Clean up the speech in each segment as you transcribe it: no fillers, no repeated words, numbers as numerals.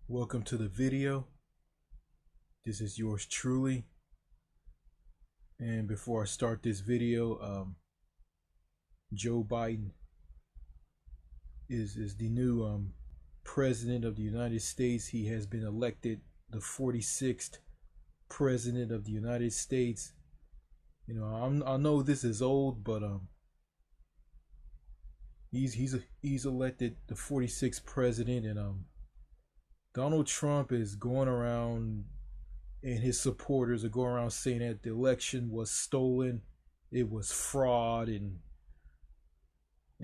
Welcome to the video. This is yours truly. And before I start this video, Joe Biden is the new president of the United States. He has been elected the 46th president of the United States. You know, I know this is old, but he's elected the 46th president, and Donald Trump is going around, and his supporters are going around saying that the election was stolen, it was fraud, and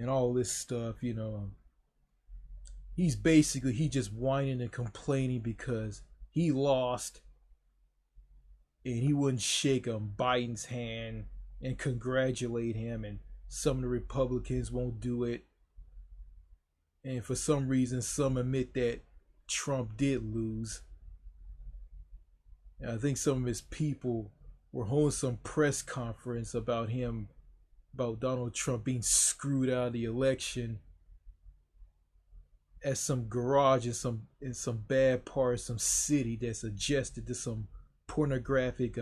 all this stuff. He's just whining and complaining because he lost, and he wouldn't shake Biden's hand and congratulate him, and some of the Republicans won't do it. And for some reason, some admit that Trump did lose. And I think some of his people were holding some press conference about Donald Trump being screwed out of the election at some garage in some bad part of some city that's adjacent to some pornographic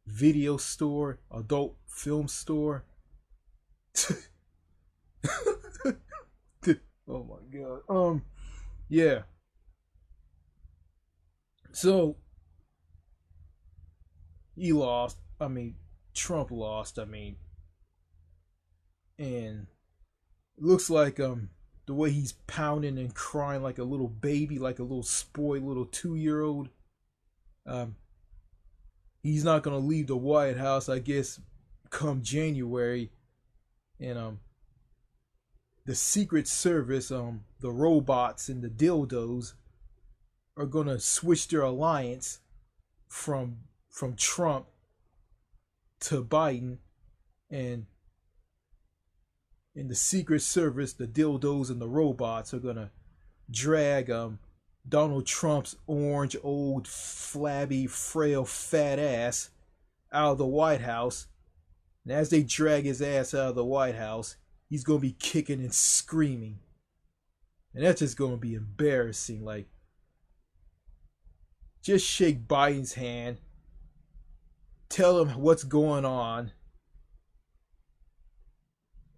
video store, adult film store. Oh my god. Yeah. So he lost. Trump lost. And it looks like the way he's pounding and crying like a little baby, like a little spoiled little 2-year-old. He's not gonna leave the White House, I guess, come January. And the Secret Service, the robots and the dildos, are gonna switch their alliance from Trump to Biden, and in the Secret Service, the dildos and the robots are gonna drag Donald Trump's orange, old, flabby, frail, fat ass out of the White House. And as they drag his ass out of the White House, he's gonna be kicking and screaming, and that's just gonna be embarrassing. Like, just shake Biden's hand, tell him what's going on,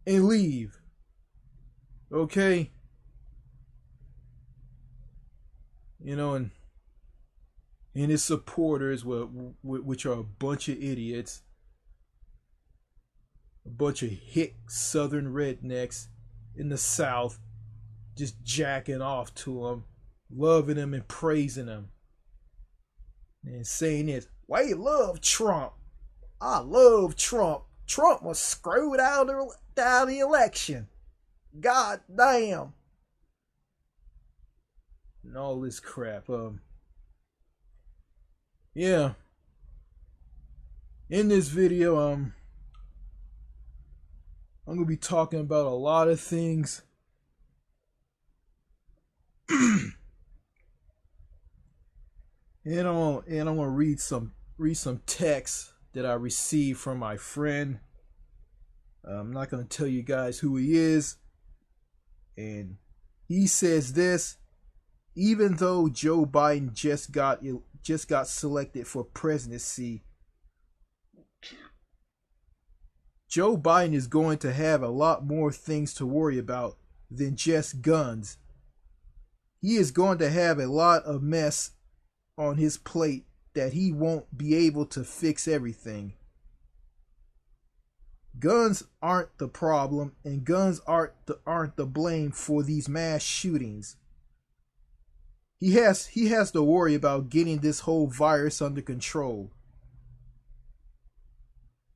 and leave. Okay? And his supporters, which are a bunch of idiots, a bunch of hick southern rednecks in the South, just jacking off to him, loving him and praising him, and saying this: "We love Trump. I love Trump. Trump was screwed out of the election. God damn." And all this crap. Yeah. In this video, I'm gonna be talking about a lot of things. And I'm gonna read some text that I received from my friend. I'm not gonna tell you guys who he is. And he says this: even though Joe Biden just got selected for presidency, Joe Biden is going to have a lot more things to worry about than just guns. He is going to have a lot of mess on his plate that he won't be able to fix everything. Guns aren't the problem, and guns aren't the blame for these mass shootings. He has to worry about getting this whole virus under control,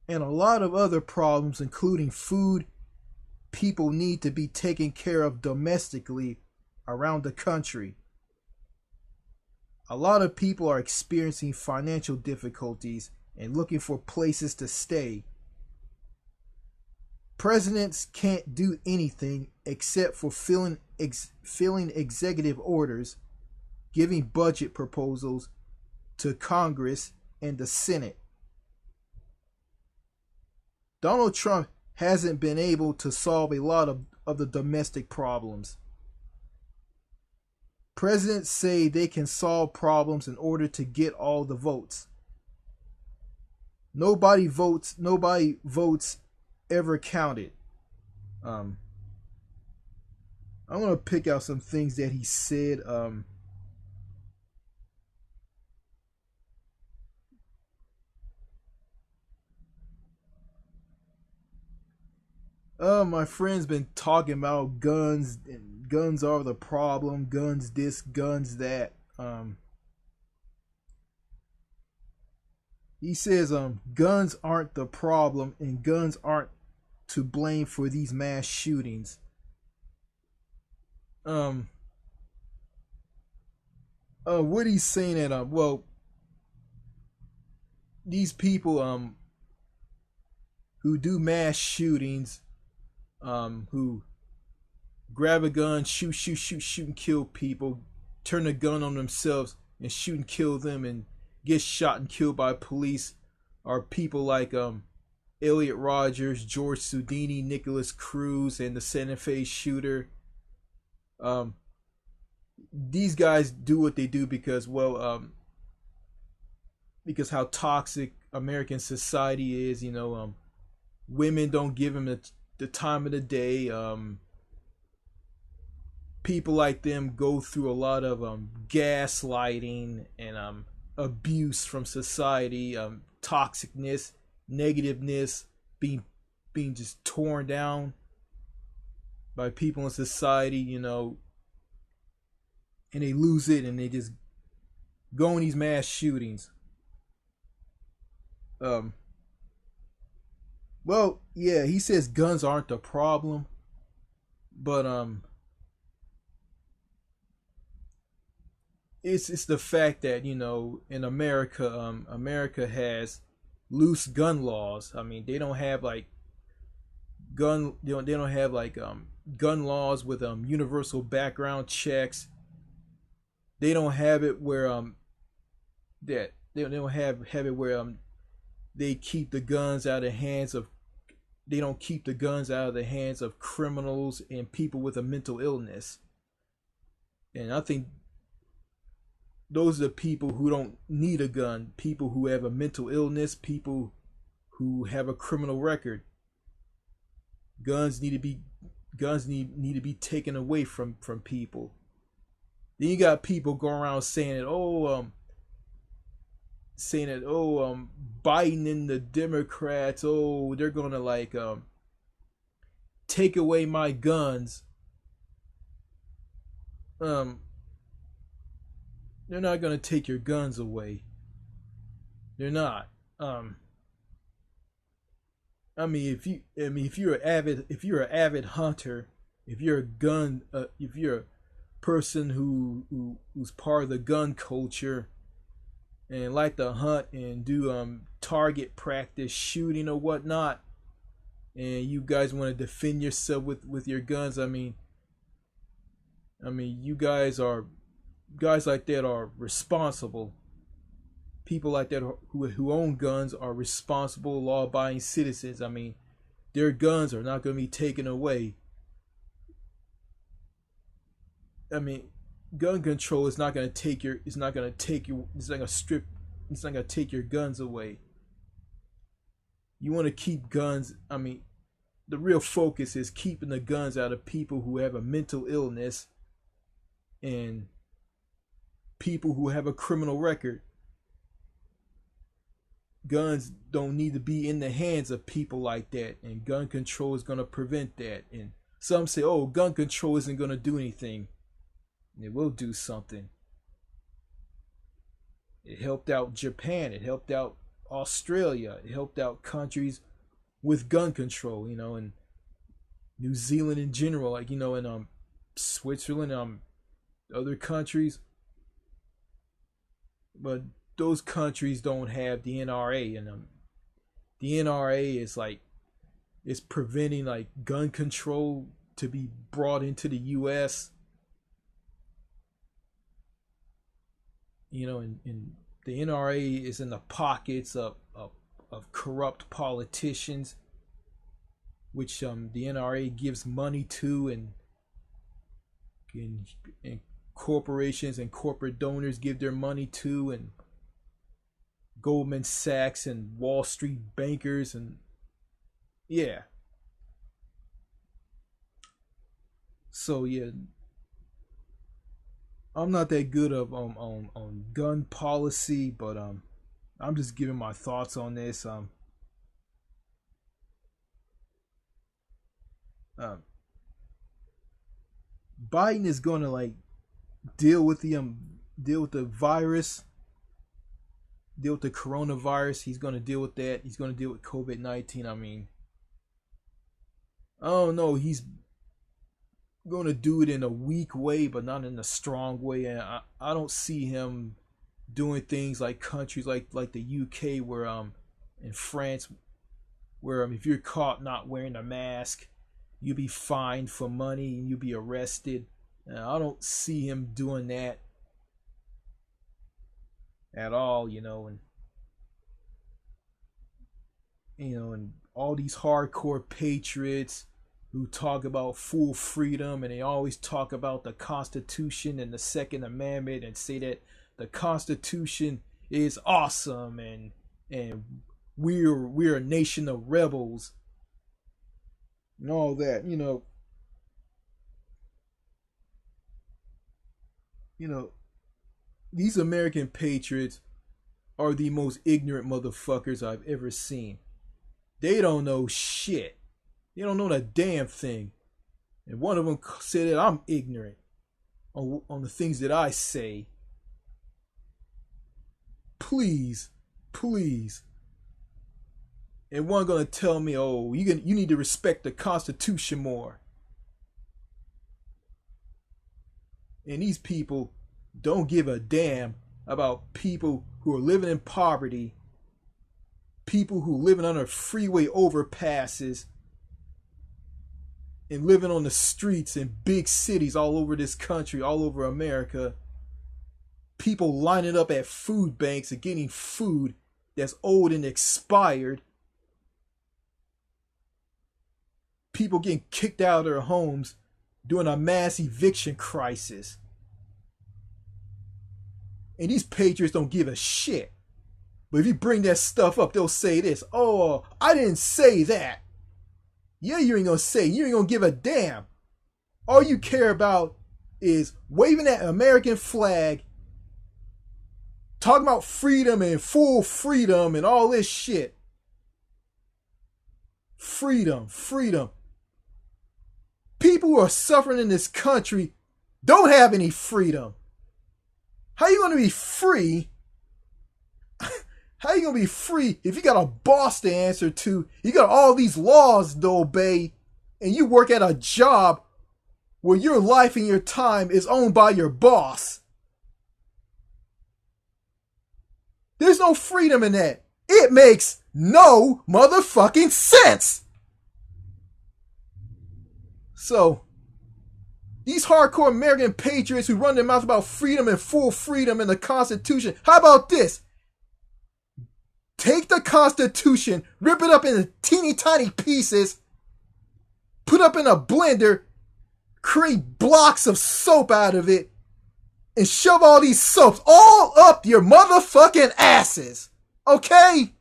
and a lot of other problems, including food. People need to be taken care of domestically around the country. A lot of people are experiencing financial difficulties and looking for places to stay. Presidents can't do anything except for filling executive orders, giving budget proposals to Congress and the Senate. Donald Trump hasn't been able to solve a lot of the domestic problems. Presidents say they can solve problems in order to get all the votes. Nobody votes ever counted. Um, I'm gonna pick out some things that he said. My friend's been talking about guns, and guns are the problem. Guns this, guns that. He says guns aren't the problem, and guns aren't to blame for these mass shootings. Um, what he's saying that well, these people who do mass shootings, who grab a gun, shoot and kill people, turn a gun on themselves and shoot and kill them, and get shot and killed by police, are people like Elliot Rogers, George Soudini, Nicholas Cruz, and the Santa Fe shooter. Um, these guys do what they do because, well, because how toxic American society is. Women don't give them the time of the day. People like them go through a lot of gaslighting and abuse from society, toxicness, negativeness, being just torn down by people in society, and they lose it and they just go in these mass shootings. Um, well, yeah, he says guns aren't the problem, but it's the fact that in America, America has loose gun laws. I mean, they don't have like they don't have like gun laws with universal background checks. They don't have it where that they don't have it where they keep the guns out of the hands of they don't keep the guns out of the hands of criminals and people with a mental illness. And I think those are the people who don't need a gun, people who have a mental illness, people who have a criminal record. Guns need to be taken away from people. Then you got people going around saying that Biden and the Democrats, they're gonna like take away my guns. They're not gonna take your guns away. They're not. If you're an avid hunter, if you're a person who's part of the gun culture and like to hunt and do target practice shooting or whatnot, and you guys want to defend yourself with your guns, you guys like that are responsible. People like that who own guns are responsible, law-abiding citizens. Their guns are not going to be taken away. Gun control is not going to take your. It's not going to take your. It's not going to strip. It's not going to take your guns away. You want to keep guns. The real focus is keeping the guns out of people who have a mental illness and people who have a criminal record. Guns don't need to be in the hands of people like that, and gun control is going to prevent that. And some say, gun control isn't going to do anything. It will do something. It helped out Japan, it helped out Australia, it helped out countries with gun control, and New Zealand in general, and Switzerland, other countries. But those countries don't have the NRA, and the NRA is preventing like gun control to be brought into the US. And the NRA is in the pockets of corrupt politicians, which the NRA gives money to, and corporations and corporate donors give their money to, and Goldman Sachs and Wall Street bankers, and yeah. So yeah, I'm not that good of on gun policy, but I'm just giving my thoughts on this. Um Biden is gonna like deal with the virus, deal with the coronavirus. He's gonna deal with that. He's gonna deal with COVID-19. I mean, I don't know. He's gonna do it in a weak way, but not in a strong way. And I don't see him doing things like countries like the UK, where in France, where if you're caught not wearing a mask, you'll be fined for money and you'll be arrested. I don't see him doing that at all, and all these hardcore patriots who talk about full freedom, and they always talk about the Constitution and the Second Amendment and say that the Constitution is awesome, and we're a nation of rebels and all that. These American patriots are the most ignorant motherfuckers I've ever seen. They don't know shit. They don't know the damn thing. And one of them said that I'm ignorant on the things that I say. Please. And one gonna tell me, oh, you need to respect the Constitution more. And these people don't give a damn about people who are living in poverty, people who are living under freeway overpasses, and living on the streets in big cities all over this country, all over America. People lining up at food banks and getting food that's old and expired. People getting kicked out of their homes during a mass eviction crisis. And these patriots don't give a shit. But if you bring that stuff up, they'll say this. Oh, I didn't say that. Yeah, you ain't gonna say. You ain't gonna give a damn. All you care about is waving that American flag, talking about freedom and full freedom and all this shit. Freedom. People who are suffering in this country don't have any freedom. How you gonna be free? How you gonna be free if you got a boss to answer to? You got all these laws to obey, and you work at a job where your life and your time is owned by your boss. There's no freedom in that. It makes no motherfucking sense. So, these hardcore American patriots who run their mouths about freedom and full freedom and the Constitution, how about this? Take the Constitution, rip it up into teeny tiny pieces, put up in a blender, create blocks of soap out of it, and shove all these soaps all up your motherfucking asses. Okay?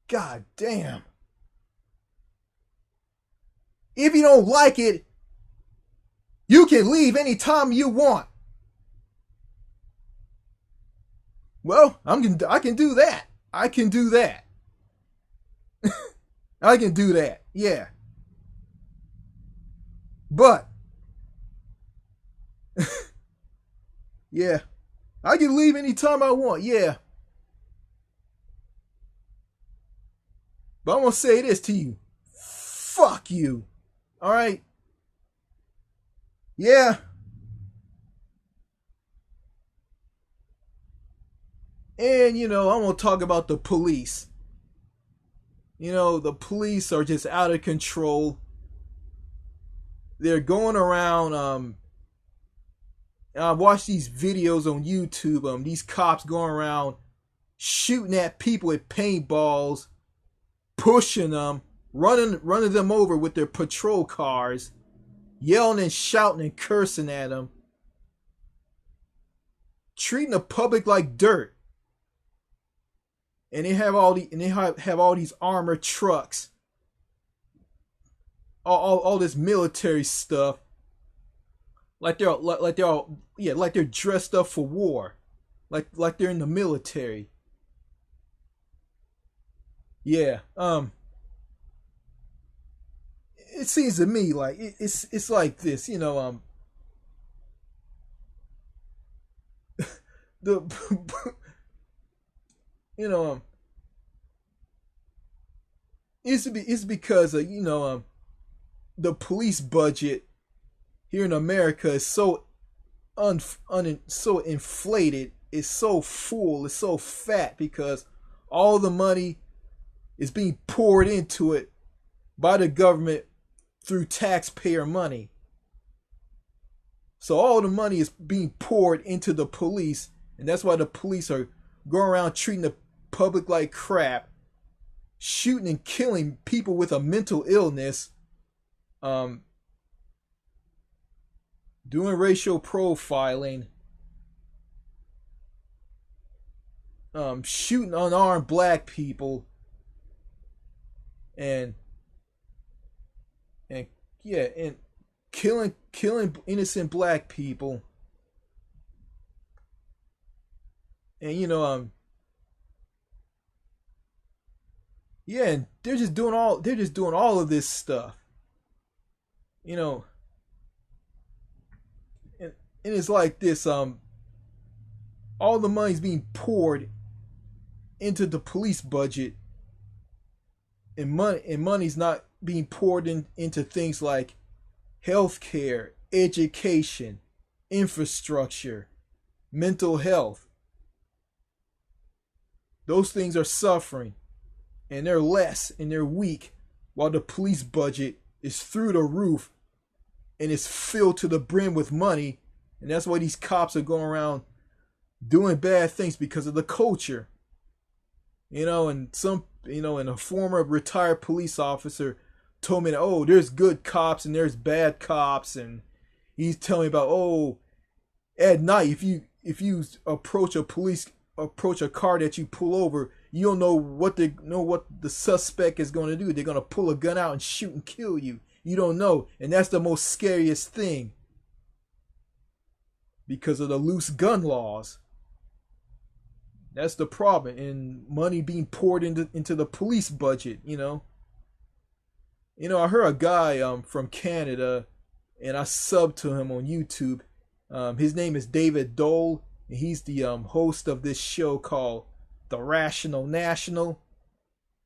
God damn. If you don't like it, you can leave anytime you want. Well, I can do that. I can do that. I can do that. Yeah. But yeah, I can leave anytime I want. Yeah. But I'm going to say this to you. Fuck you. All right? Yeah. And, I'm going to talk about the police. The police are just out of control. They're going around, I watch these videos on YouTube, these cops going around shooting at people with paintballs, pushing them, running them over with their patrol cars. yelling and shouting and cursing at them, treating the public like dirt. And they have all these armored trucks, all this military stuff, like they're dressed up for war, like they're in the military. Yeah. It seems to me like it's like this, the you know it's because the police budget here in America is so so inflated, it's so full, it's so fat because all the money is being poured into it by the government through taxpayer money. So all the money is being poured into the police, and that's why the police are going around treating the public like crap, shooting and killing people with a mental illness, doing racial profiling, shooting unarmed black people, and yeah, and killing innocent black people. And yeah, and they're just doing all of this stuff. You know, and it's like this, all the money's being poured into the police budget, and money's not being poured into things like healthcare, education, infrastructure, mental health. Those things are suffering, and they're less and they're weak, while the police budget is through the roof and it's filled to the brim with money. And that's why these cops are going around doing bad things, because of the culture. And and a former retired police officer told me that, oh, there's good cops and there's bad cops, and he's telling me about, oh, at night if you approach a car that you pull over, you don't know what the suspect is going to do. They're going to pull a gun out and shoot and kill you. You don't know, and that's the most scariest thing, because of the loose gun laws. That's the problem, and money being poured into the police budget. I heard a guy from Canada, and I subbed to him on YouTube. His name is David Dole, and he's the host of this show called The Rational National,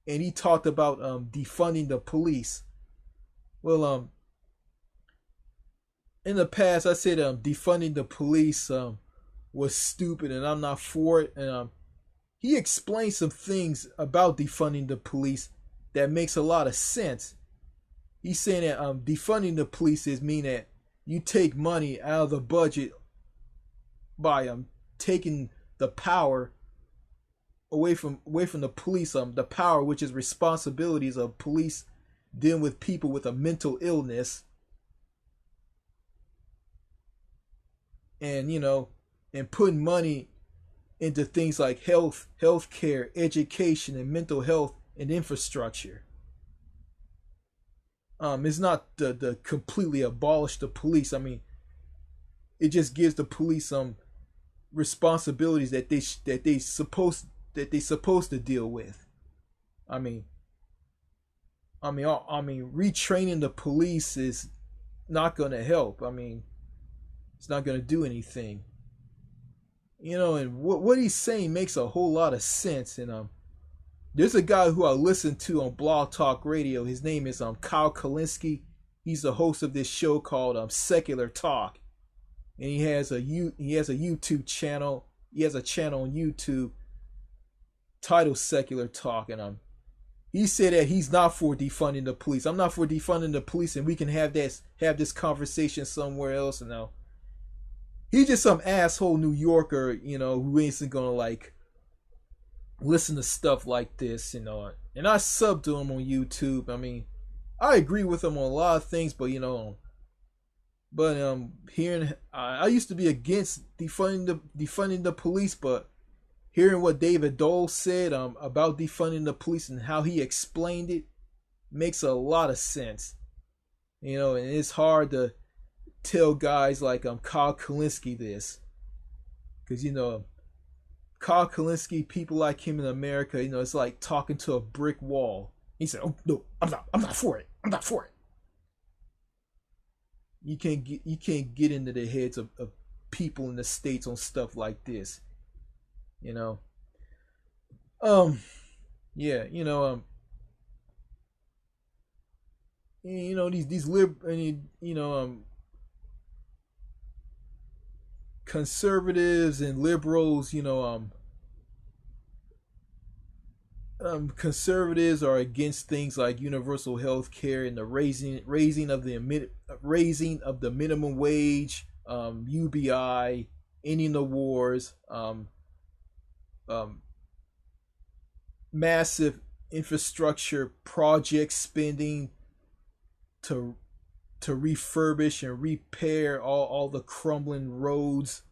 and he talked about defunding the police. Well, in the past I said defunding the police was stupid, and I'm not for it. And he explained some things about defunding the police that makes a lot of sense. He's saying that defunding the police is mean that you take money out of the budget by taking the power away from the police, the power which is responsibilities of police dealing with people with a mental illness, and and putting money into things like health care, education, and mental health and infrastructure. It's not the completely abolish the police. I mean, it just gives the police some responsibilities that they supposed to deal with. I mean, retraining the police is not going to help. I mean, it's not going to do anything. And what he's saying makes a whole lot of sense. And there's a guy who I listen to on Blog Talk Radio. His name is Kyle Kalinske. He's the host of this show called Secular Talk, and he has a YouTube channel. He has a channel on YouTube titled Secular Talk, and he said that he's not for defunding the police. I'm not for defunding the police, and we can have this conversation somewhere else. And now he's just some asshole New Yorker, who isn't gonna listen to stuff like this, And I sub to him on YouTube. I mean, I agree with him on a lot of things, but But hearing, I used to be against defunding the police, but hearing what David Dole said about defunding the police and how he explained it makes a lot of sense. You know, and it's hard to tell guys like Kyle Kalinske this, because you know Kyle Kalinske, people like him in America, you know, it's like talking to a brick wall. He said, "Oh no, I'm not for it. I'm not for it." You can't get into the heads of people in the states on stuff like this. You know, um, yeah, these conservatives and liberals, conservatives are against things like universal health care and the raising of the minimum wage, UBI, ending the wars, um, massive infrastructure project spending to refurbish and repair all the crumbling roads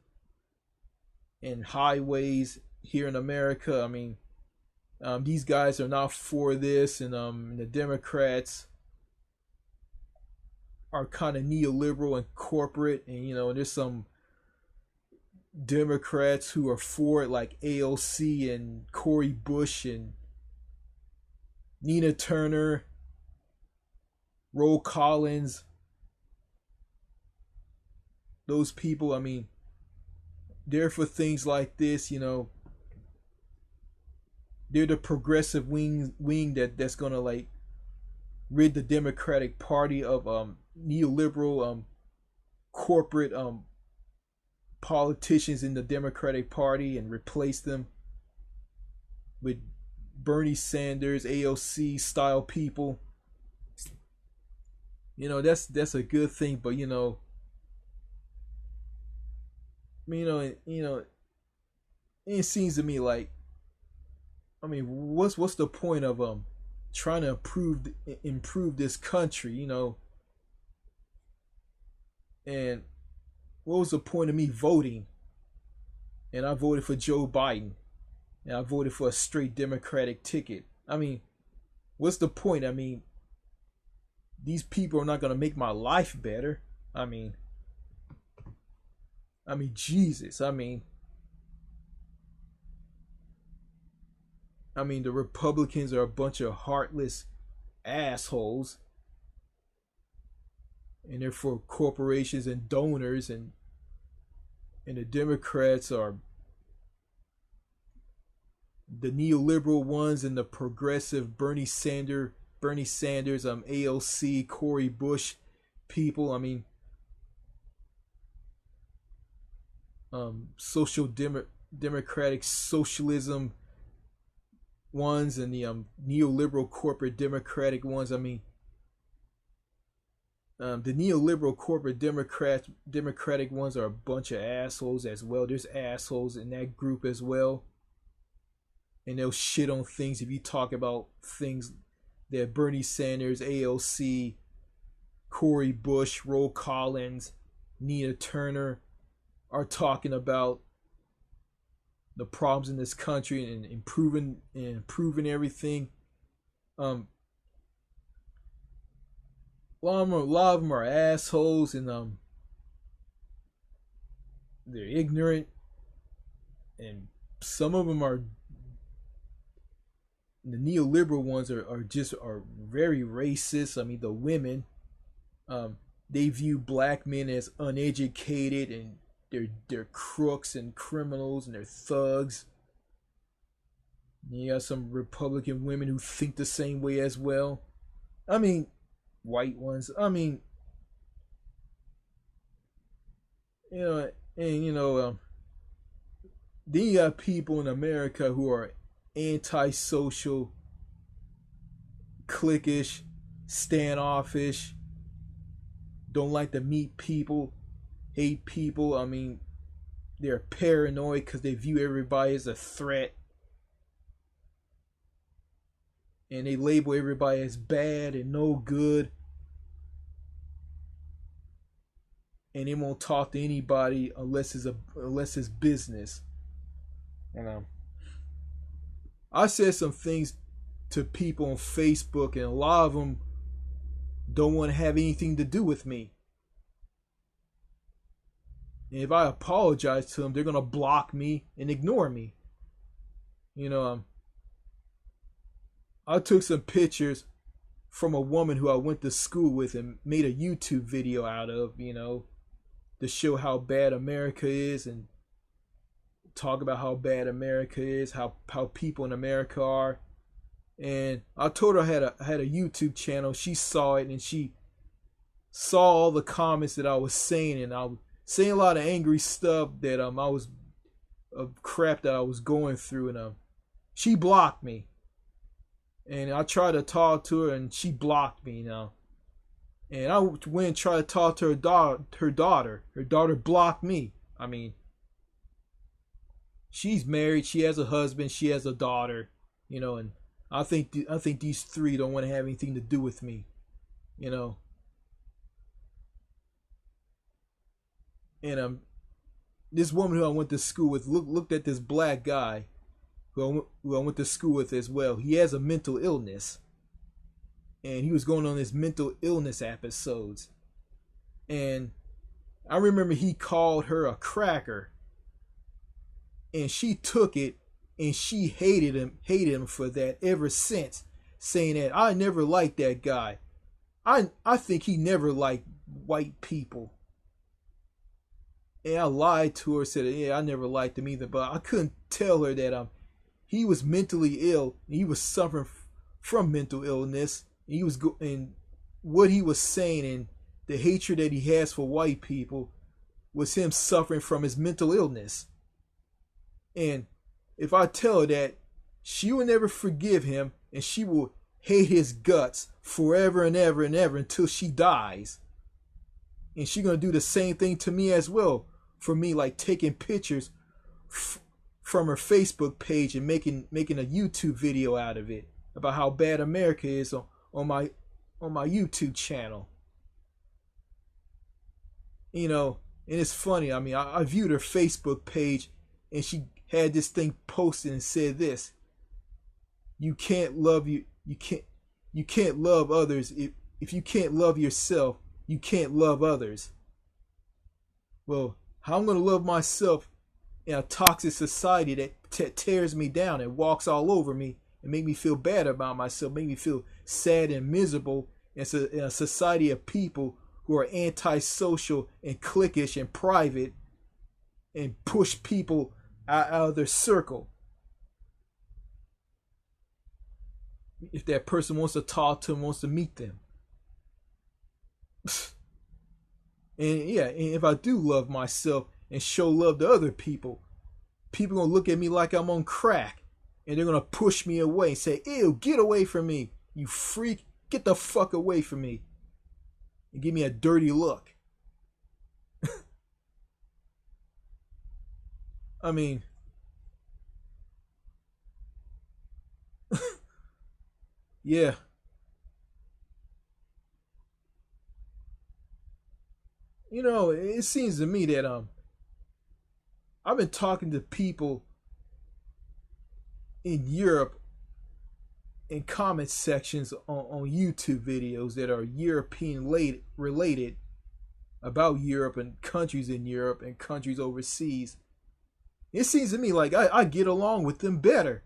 and highways here in America. I mean, these guys are not for this, and the Democrats are kind of neoliberal and corporate, and and there's some Democrats who are for it, like AOC and Cori Bush and Nina Turner, Ro Collins. Those people, I mean, they're for things like this. They're the progressive wing that's gonna like rid the Democratic Party of neoliberal corporate politicians in the Democratic Party and replace them with Bernie Sanders, AOC style people. That's a good thing, but it seems to me like, I mean, what's the point of trying to improve this country, and what was the point of me voting? And I voted for Joe Biden, and I voted for a straight Democratic ticket. I mean, what's the point? I mean, these people are not gonna make my life better. Jesus. The Republicans are a bunch of heartless assholes, and they're for corporations and donors, and the Democrats are the neoliberal ones and the progressive Bernie Sanders, AOC, Cori Bush people. Social democratic socialism ones and the neoliberal corporate democratic ones. The neoliberal corporate democratic ones are a bunch of assholes as well. There's assholes in that group as well, and they'll shit on things if you talk about things that Bernie Sanders, AOC, Cori Bush, Ro Collins, Nina Turner are talking about, the problems in this country and improving everything. A lot of them are assholes, and they're ignorant, and some of them are, the neoliberal ones are very racist. The women, they view black men as uneducated, and they're crooks and criminals, and they're thugs. And you got some Republican women who think the same way as well. White ones. Then you got people in America who are antisocial, cliquish, standoffish, don't like to meet people, hate people. They're paranoid because they view everybody as a threat, and they label everybody as bad and no good. and they won't talk to anybody unless it's business. And I said some things to people on Facebook, and a lot of them don't want to have anything to do with me. And if I apologize to them, they're gonna block me and ignore me. You know, I took some pictures from a woman who I went to school with and made a YouTube video out of, to show how bad America is and talk about how bad America is, how people in America are. And I told her I had a YouTube channel. She saw it and she saw all the comments that I was saying, and I was saying a lot of angry stuff that I was of crap that I was going through, and she blocked me. And I tried to talk to her and she blocked me, And I went and tried to talk to her daughter. Her daughter blocked me. I mean, she's married, she has a husband, she has a daughter, and I think these three don't want to have anything to do with me, And this woman who I went to school with looked at this black guy who I went to school with as well. He has a mental illness, and he was going on his mental illness episodes. And I remember he called her a cracker, and she took it and she hated him for that ever since, saying that I never liked that guy. I think he never liked white people. And I lied to her, said, yeah, I never liked him either, but I couldn't tell her that he was mentally ill. He was suffering from mental illness. And what he was saying and the hatred that he has for white people was him suffering from his mental illness. And if I tell her that, she will never forgive him, and she will hate his guts forever and ever and ever until she dies. And she's going to do the same thing to me as well, for me, like taking pictures from her Facebook page and making a YouTube video out of it about how bad America is on my YouTube channel. And it's funny. I mean, I viewed her Facebook page, and she had this thing posted and said this: you can't love others if you can't love yourself, you can't love others. Well, how I'm going to love myself in a toxic society that tears me down and walks all over me and make me feel bad about myself, make me feel sad and miserable in a society of people who are antisocial and cliquish and private and push people out of their circle. If that person wants to talk to them, wants to meet them. And yeah, and if I do love myself and show love to other people gonna look at me like I'm on crack, and they're gonna push me away and say, ew, get away from me, you freak, get the fuck away from me, and give me a dirty look. I mean, yeah. It seems to me that I've been talking to people in Europe in comment sections on YouTube videos that are European related about Europe and countries in Europe and countries overseas. It seems to me like I get along with them better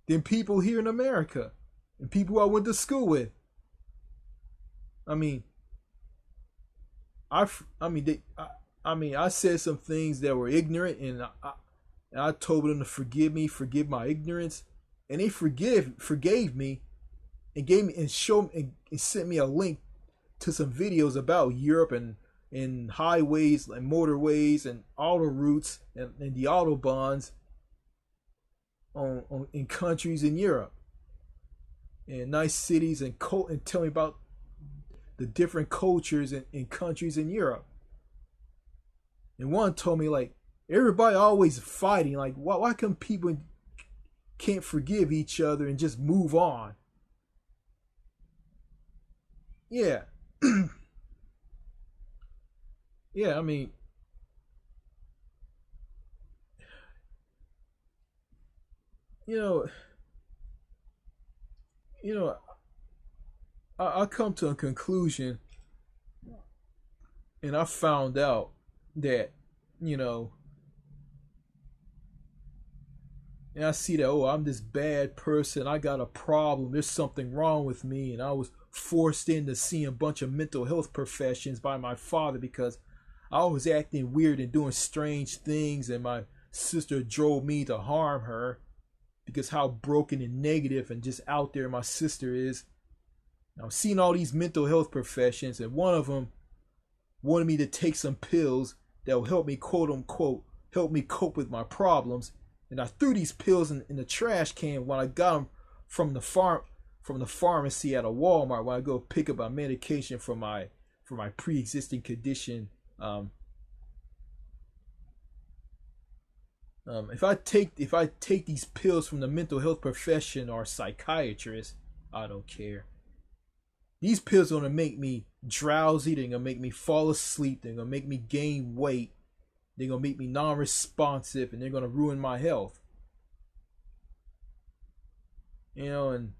than people here in America and people I went to school with. I mean, I said some things that were ignorant, and I told them to forgive me, forgive my ignorance, and they forgave me, and gave me and showed and sent me a link to some videos about Europe and highways and motorways and auto routes and the autobahns in countries in Europe and nice cities and tell me about the different cultures in countries in Europe. And one told me, like, everybody always fighting. Like, why come people can't forgive each other and just move on? Yeah. yeah, I mean, you know, you know, I come to a conclusion, and I found out that, you know, and I see that, oh, I'm this bad person, I got a problem, there's something wrong with me, and I was forced into seeing a bunch of mental health professions by my father because I was acting weird and doing strange things, and my sister drove me to harm her because how broken and negative and just out there my sister is. I'm seeing all these mental health professions, and one of them wanted me to take some pills that will help me, quote unquote, help me cope with my problems. And I threw these pills in the trash can when I got them from the pharmacy at a Walmart when I go pick up my medication for my pre-existing condition. If I take these pills from the mental health profession or psychiatrist, I don't care. These pills are gonna make me drowsy. They're gonna make me fall asleep. They're gonna make me gain weight. They're gonna make me non-responsive, and they're gonna ruin my health. You know,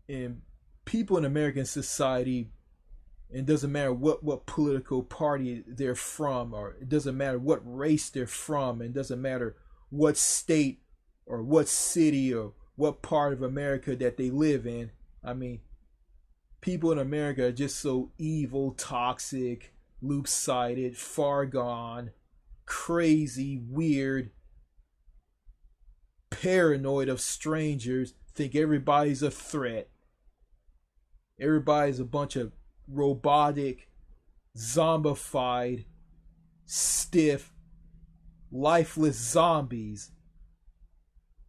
and people in American society, it doesn't matter what political party they're from, or it doesn't matter what race they're from, and it doesn't matter what state or what city or what part of America that they live in. I mean, people in America are just so evil, toxic, loop-sided, far gone, crazy, weird, paranoid of strangers, think everybody's a threat. Everybody's a bunch of robotic, zombified, stiff, lifeless zombies.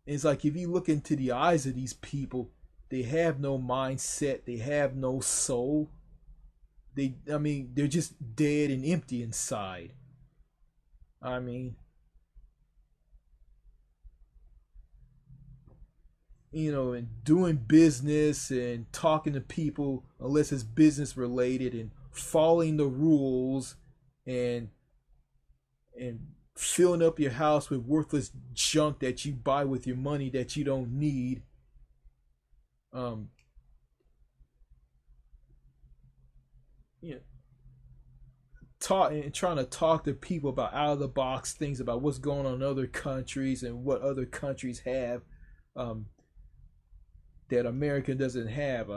And it's like if you look into the eyes of these people, they have no mindset, they have no soul. I mean, they're just dead and empty inside. I mean, you know, and doing business and talking to people unless it's business related, and following the rules, and and filling up your house with worthless junk that you buy with your money that you don't need. Um, you know, talk and trying to talk to people about out of the box things about what's going on in other countries and what other countries have, um, that America doesn't have.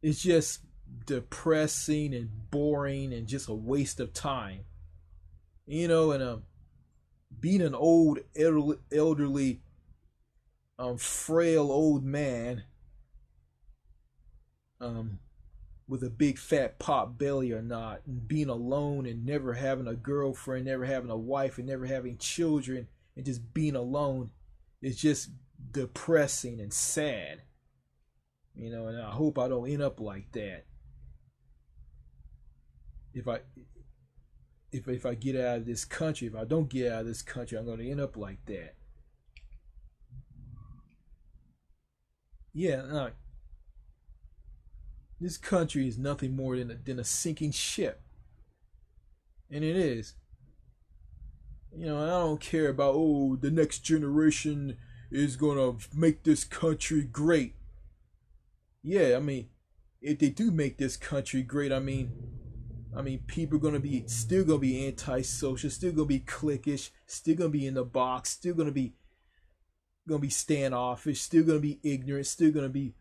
It's just depressing and boring and just a waste of time. You know, and being an old, elderly, frail old man, um, with a big fat pot belly or not, and being alone and never having a girlfriend, never having a wife, and never having children, and just being alone, is just depressing and sad. You know, and I hope I don't end up like that. If I if I get out of this country, if I don't get out of this country, I'm going to end up like that. Yeah, no, this country is nothing more than a sinking ship, and it is. You know, I don't care about, oh, the next generation is gonna make this country great. Yeah, I mean, if they do make this country great, I mean, people are gonna be still gonna be antisocial, still gonna be cliquish, still gonna be in the box, still gonna be standoffish, still gonna be ignorant, still gonna be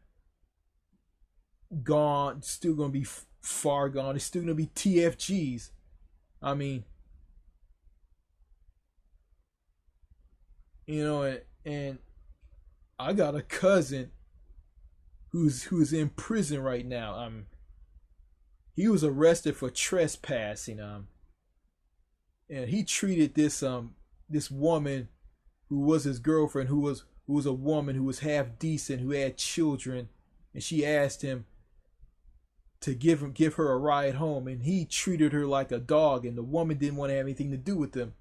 gone, still gonna be far gone, it's still gonna be TFGs. I mean, you know, and I got a cousin who's in prison right now. He was arrested for trespassing. And he treated this woman who was his girlfriend, who was a woman who was half decent, who had children, and she asked him to give her a ride home, and he treated her like a dog, and the woman didn't want to have anything to do with him.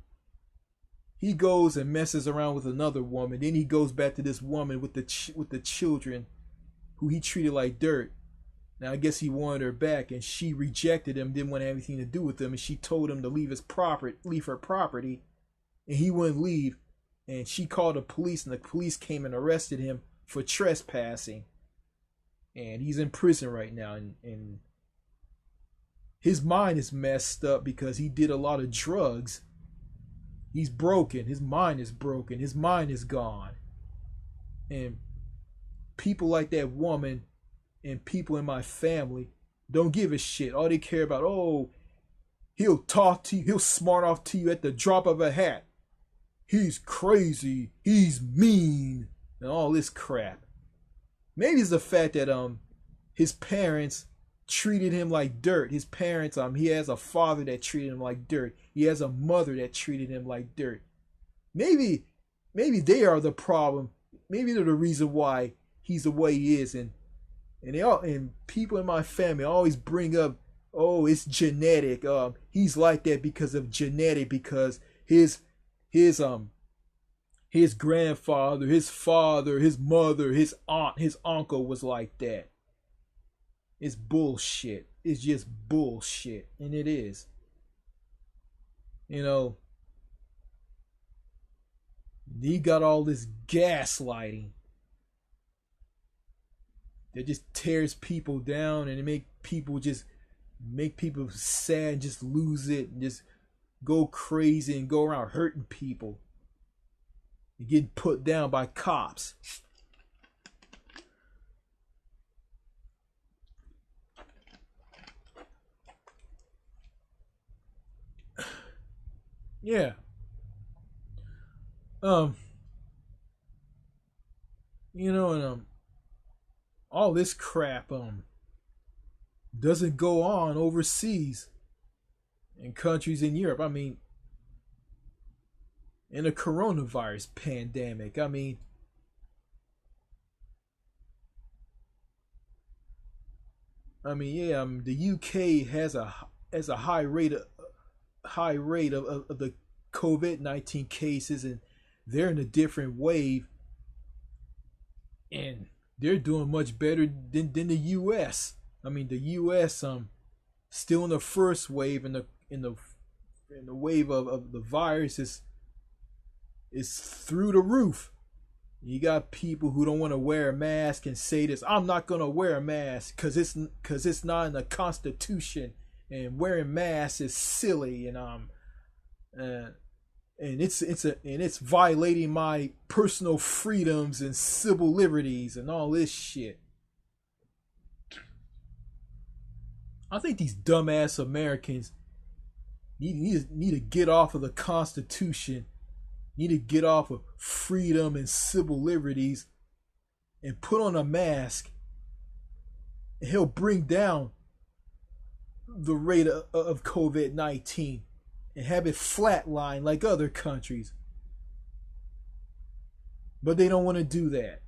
He goes and messes around with another woman. Then he goes back to this woman with the children, who he treated like dirt. Now I guess he wanted her back, and she rejected him, didn't want to have anything to do with him, and she told him to leave her property, and he wouldn't leave. And she called the police, and the police came and arrested him for trespassing. And he's in prison right now, and his mind is messed up because he did a lot of drugs. He's broken. His mind is broken. His mind is gone. And people like that woman and people in my family don't give a shit. All they care about, oh, he'll talk to you, he'll smart off to you at the drop of a hat. He's crazy, he's mean, and all this crap. Maybe it's the fact that his parents treated him like dirt. His parents, he has a father that treated him like dirt. He has a mother that treated him like dirt. Maybe they are the problem. Maybe they're the reason why he's the way he is. And people in my family always bring up, oh, it's genetic. He's like that because of genetic, because his grandfather, his father, his mother, his aunt, his uncle was like that. It's bullshit. It's just bullshit. And it is. You know, he got all this gaslighting that just tears people down, and it make people sad, just lose it, and just go crazy and go around hurting people. You're getting put down by cops. Yeah. And all this crap doesn't go on overseas in countries in Europe. I mean, in a coronavirus pandemic, the UK has a high rate of the COVID-19 cases, and they're in a different wave, and they're doing much better than the US. The US still in the first wave, and the wave of the virus is through the roof. You got people who don't want to wear a mask and say this, I'm not gonna wear a mask because it's not in the Constitution, and wearing masks is silly, and it's violating my personal freedoms and civil liberties and all this shit. I think these dumbass Americans need to get off of the Constitution, need to get off of freedom and civil liberties, and put on a mask, and he'll bring down the rate of COVID-19 and have it flatline like other countries. But they don't want to do that.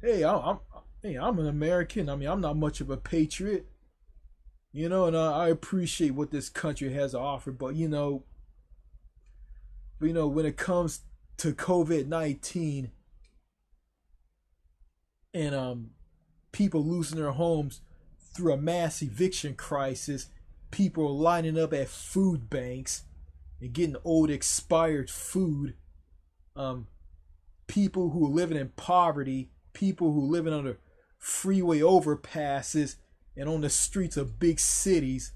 Hey, I'm an American. I'm not much of a patriot. And I appreciate what this country has to offer, but when it comes to COVID-19 and people losing their homes through a mass eviction crisis, people are lining up at food banks and getting old expired food, people who are living in poverty, people who are living under freeway overpasses and on the streets of big cities,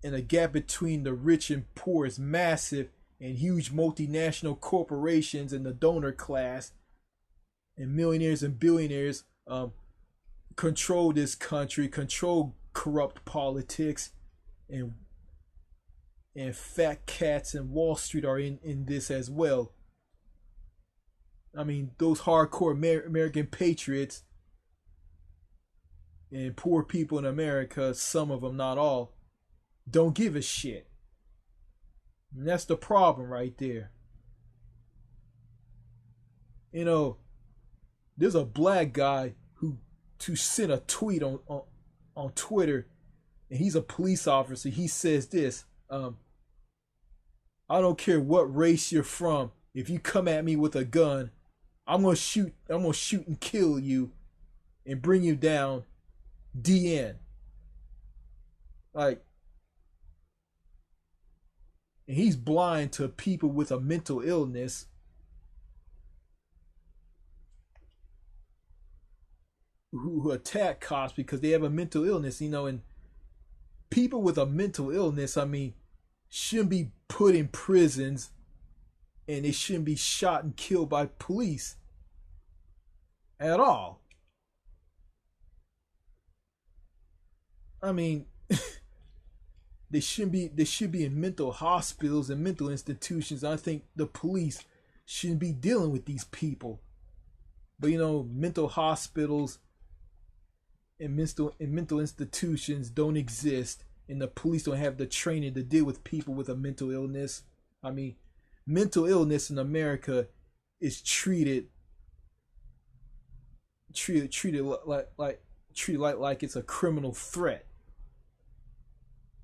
and the gap between the rich and poor is massive, and huge multinational corporations and the donor class and millionaires and billionaires control this country, control corrupt politics, and fat cats and Wall Street are in this as well. Those hardcore American patriots and poor people in America, some of them, not all, don't give a shit. And that's the problem right there. There's a black guy who sent a tweet on Twitter, and he's a police officer. He says this, I don't care what race you're from, if you come at me with a gun, I'm gonna shoot and kill you and bring you down. DN. Like, and he's blind to people with a mental illness who attack cops because they have a mental illness, and people with a mental illness, I mean, shouldn't be put in prisons and they shouldn't be shot and killed by police at all. I mean, they should be in mental hospitals and mental institutions. I think the police shouldn't be dealing with these people. But mental hospitals and mental institutions don't exist, and the police don't have the training to deal with people with a mental illness. I mean, mental illness in America is treated like it's a criminal threat.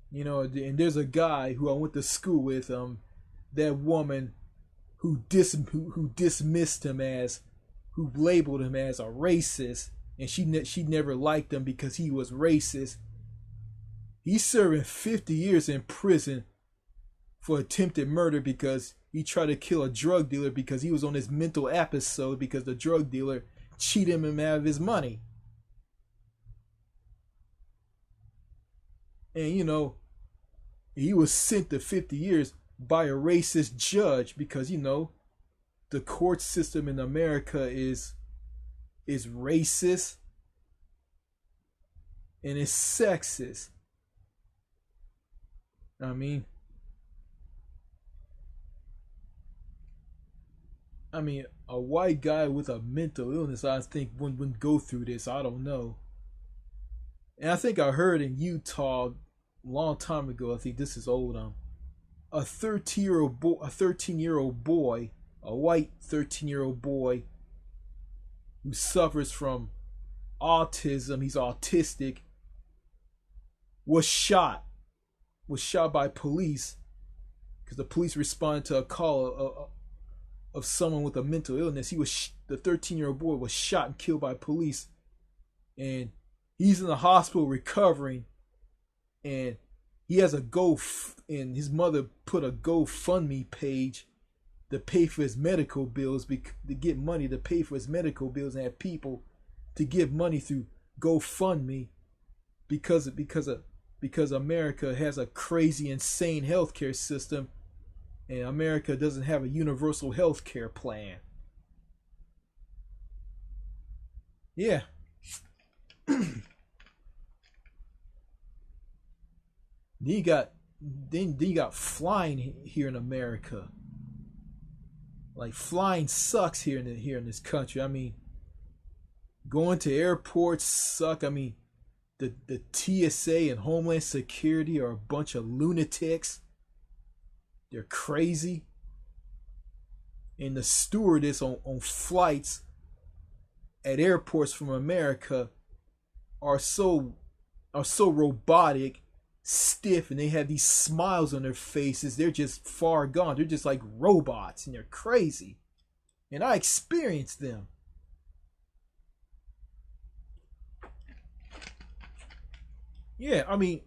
And there's a guy who I went to school with, that woman who dismissed him who labeled him as a racist, and she never liked him because he was racist. He's serving 50 years in prison for attempted murder because he tried to kill a drug dealer because he was on his mental episode because the drug dealer cheated him out of his money. And he was sent to 50 years by a racist judge because the court system in America is racist and it's sexist. I mean, a white guy with a mental illness, I think, wouldn't go through this. I don't know. And I think I heard in Utah a long time ago, I think this is old, a 13-year-old boy, a white 13-year-old boy who suffers from autism, he's autistic, was shot by police because the police responded to a call of someone with a mental illness. The 13-year-old boy was shot and killed by police, and he's in the hospital recovering, and he has and his mother put a GoFundMe page to pay for his medical bills, to get money to pay for his medical bills, and have people to give money through GoFundMe because America has a crazy, insane healthcare system, and America doesn't have a universal healthcare plan. Yeah. Then you got flying here in America. Like, flying sucks here in this country. I mean, going to airports suck. I mean, the TSA and Homeland Security are a bunch of lunatics. They're crazy. And the stewardess on flights at airports from America are so robotic, stiff, and they have these smiles on their faces. They're just far gone. They're just like robots, and they're crazy. And I experienced them. Yeah, I mean,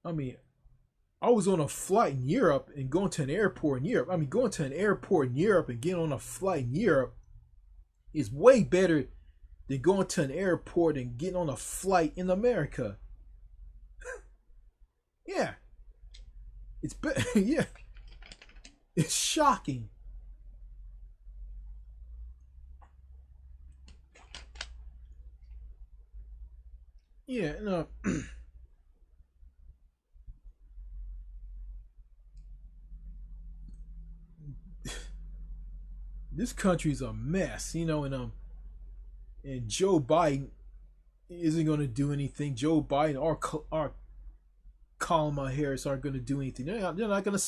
I was on a flight in Europe and going to an airport in Europe. I mean, going to an airport in Europe and getting on a flight in Europe is way better than going to an airport and getting on a flight in America. Yeah. Yeah. It's shocking. Yeah, no. This country's a mess, and Joe Biden isn't going to do anything. Joe Biden or Kamala Harris aren't going to do anything. They're not going to.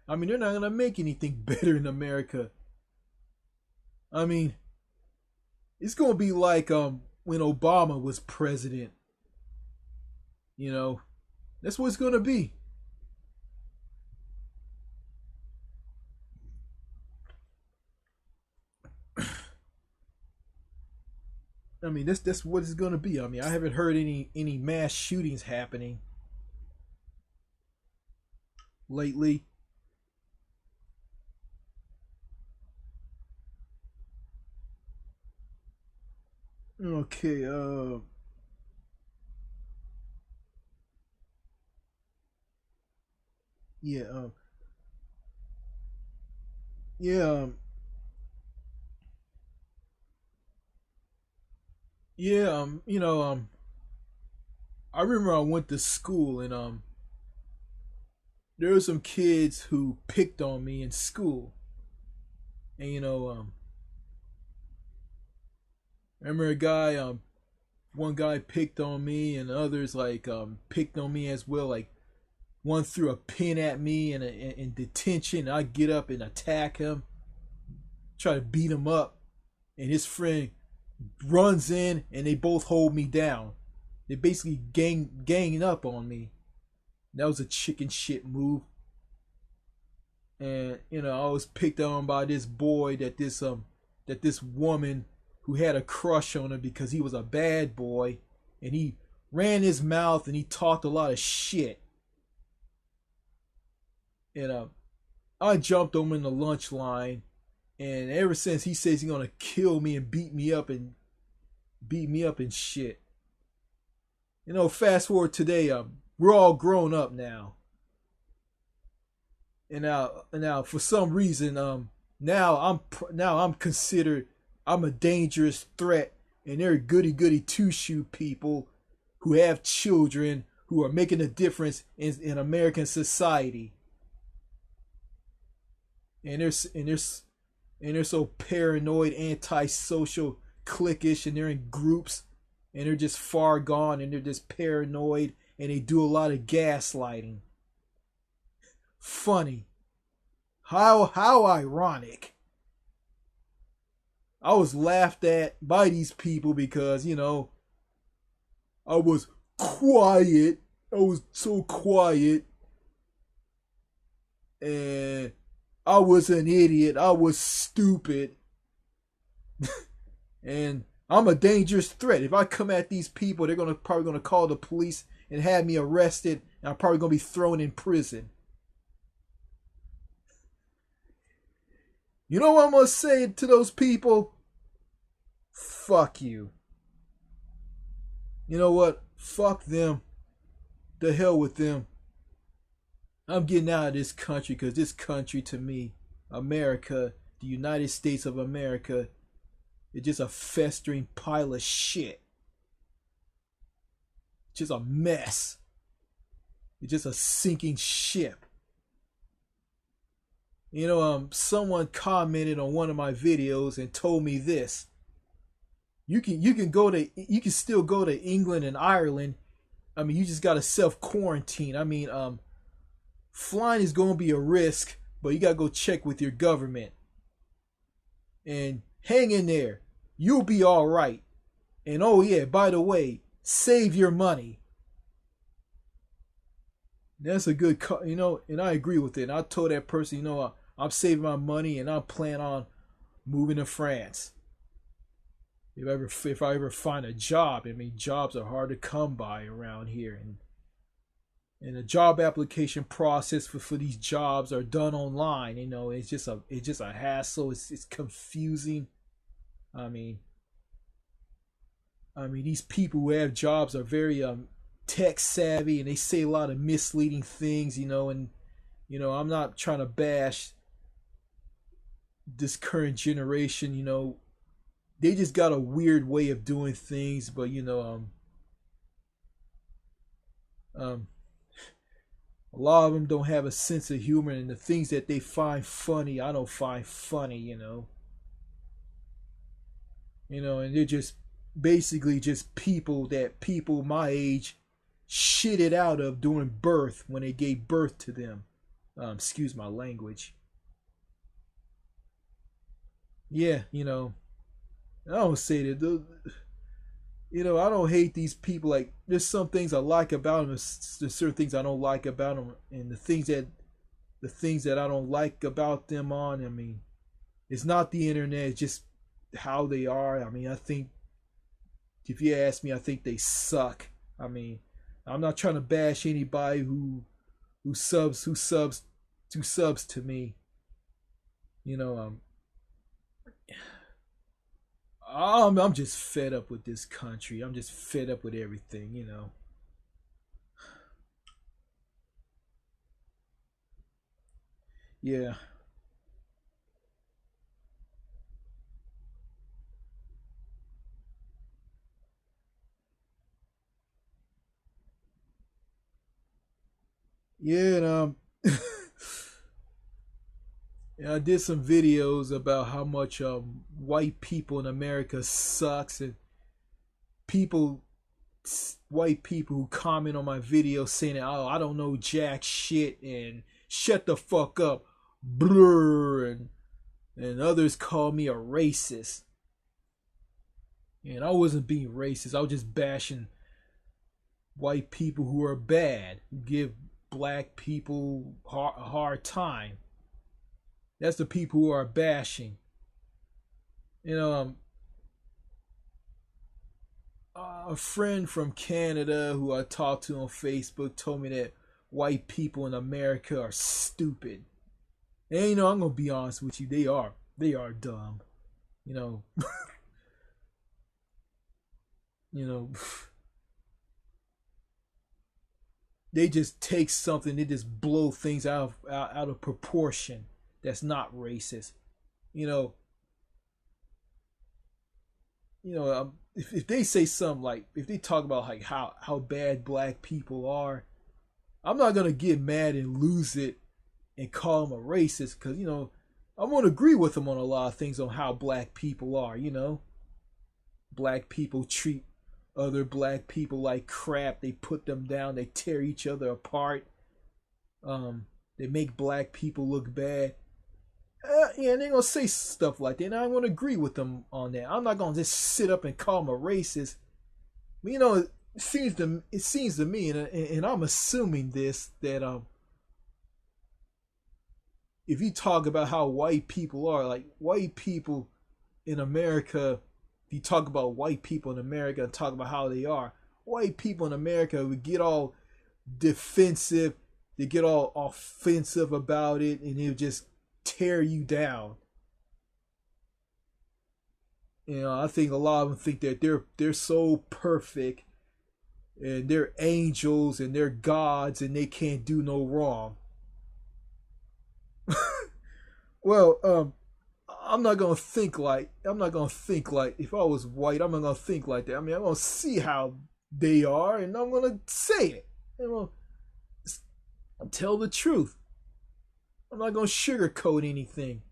I mean, they're not going to make anything better in America. I mean, it's going to be like when Obama was president. That's what it's going to be. I mean, that's what it's gonna be. I mean, I haven't heard any mass shootings happening lately. Okay, yeah, yeah, yeah, I remember I went to school and there were some kids who picked on me in school, and I remember a guy, one guy picked on me, and others like picked on me as well. Like one threw a pin at me in detention. I get up and attack him, try to beat him up, and his friend runs in, and they both hold me down. They basically ganging up on me. That was a chicken shit move. And I was picked on by this boy that this woman who had a crush on him because he was a bad boy, and he ran his mouth and he talked a lot of shit. And I jumped him in the lunch line, and ever since he says he's gonna kill me and beat me up and shit. Fast forward today, we're all grown up now, and now for some reason, now I'm considered, I'm a dangerous threat, and they're goody two shoe people who have children who are making a difference in American society, and they're so paranoid, antisocial, cliquish, and they're in groups, and they're just far gone, and they're just paranoid, and they do a lot of gaslighting. Funny. How ironic. I was laughed at by these people because, I was quiet. I was so quiet. And I was an idiot. I was stupid. And I'm a dangerous threat. If I come at these people, they're probably gonna call the police and have me arrested, and I'm probably gonna be thrown in prison. You know what I'm gonna say to those people? Fuck you. You know what? Fuck them. The hell with them. I'm getting out of this country because this country, to me, America, the United States of America, is just a festering pile of shit. Just a mess. It's just a sinking ship. Someone commented on one of my videos and told me this. You can still go to England and Ireland. I mean, you just gotta self quarantine. I mean, flying is gonna be a risk, but you gotta go check with your government. And hang in there. You'll be all right. And oh yeah, by the way, save your money. That's a good, and I agree with it. And I told that person, I'm saving my money and I plan on moving to France. If I ever find a job, I mean, jobs are hard to come by around here, and the job application process for these jobs are done online. It's just a hassle. It's confusing. I mean, these people who have jobs are very tech savvy, and they say a lot of misleading things. And I'm not trying to bash this current generation. They just got a weird way of doing things, but a lot of them don't have a sense of humor, and the things that they find funny, I don't find funny. And they're just basically just people my age shitted out of during birth when they gave birth to them. Excuse my language. Yeah, I don't say that. I don't hate these people. Like, there's some things I like about them. There's certain things I don't like about them, and the things that I don't like about them I mean, it's not the internet. It's just how they are. I mean, I think if you ask me, I think they suck. I mean, I'm not trying to bash anybody who subs to me. You know, I'm just fed up with this country. I'm just fed up with everything. You know. Yeah. Yeah, and and I did some videos about how much white people in America sucks, and people, white people who comment on my video saying, "Oh, I don't know jack shit," and "shut the fuck up," blur, and others call me a racist. And I wasn't being racist. I was just bashing white people who are bad, who give black people a hard time. That's the people who are bashing. You know, a friend from Canada who I talked to on Facebook told me that white people in America are stupid. And you know, I'm gonna be honest with you, they are dumb. You know, you know, they just take something, they just blow things out of proportion. That's not racist. You know, if they say something like, if they talk about like how bad black people are, I'm not gonna get mad and lose it and call them a racist, because you know I'm gonna agree with them on a lot of things on how black people are. You know, black people treat other black people like crap. They put them down. They tear each other apart. They make black people look bad. Yeah, and they're gonna say stuff like that, and I'm gonna agree with them on that. I'm not gonna just sit up and call them a racist. But, you know, it seems to me, and I'm assuming this, that if you talk about how white people are, like white people in America, if you talk about white people in America and talk about how they are, white people in America would get all defensive, they get all offensive about it, and they would just tear you down. You know, I think a lot of them think that they're so perfect and they're angels and they're gods and they can't do no wrong. Well, I'm not gonna think like, if I was white, I'm not gonna think like that. I mean, I'm gonna see how they are and I'm gonna say it. I'm gonna tell the truth. I'm not gonna sugarcoat anything.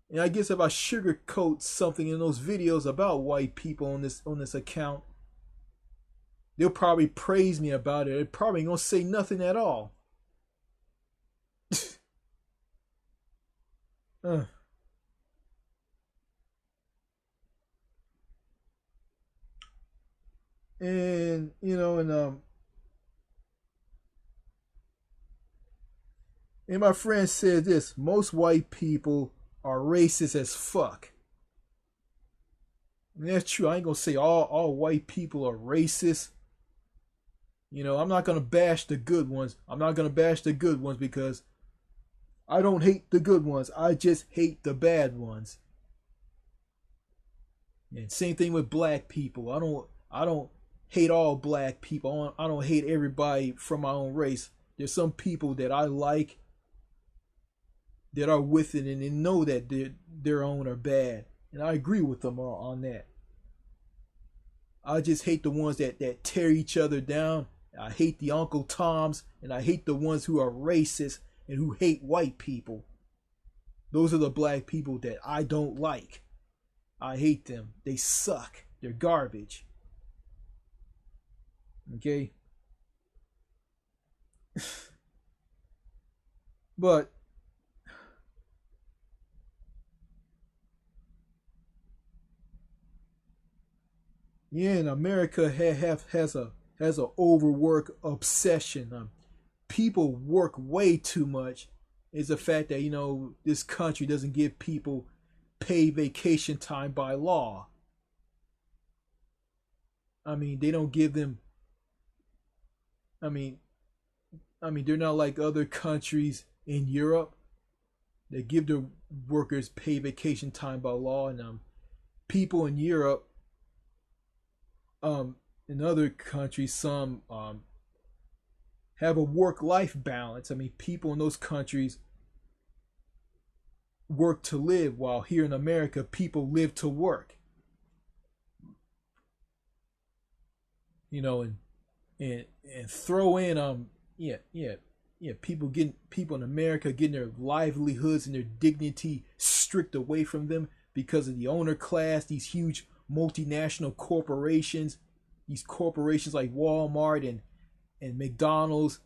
And I guess if I sugarcoat something in those videos about white people on this account, they'll probably praise me about it. They're probably gonna say nothing at all. uh, and you know, and my friend said this: most white people are racist as fuck. And that's true. I ain't gonna say all white people are racist. You know, I'm not gonna bash the good ones. I'm not gonna bash the good ones because I don't hate the good ones. I just hate the bad ones. And same thing with black people. I don't hate all black people. I don't hate everybody from my own race. There's some people that I like that are with it and they know that their own are bad. And I agree with them on that. I just hate the ones that tear each other down. I hate the Uncle Toms, and I hate the ones who are racist and who hate white people. Those are the black people that I don't like. I hate them. They suck. They're garbage. Okay? But yeah, and America has a overwork obsession. People work way too much. It's the fact that, you know, this country doesn't give people paid vacation time by law. I mean, they don't give them. I mean, they're not like other countries in Europe. They give their workers paid vacation time by law, and people in Europe, in other countries, some have a work-life balance. I mean, people in those countries work to live, while here in America, people live to work. You know, and throw in people in America getting their livelihoods and their dignity stripped away from them because of the owner class, these huge multinational corporations, these corporations like Walmart and McDonald's,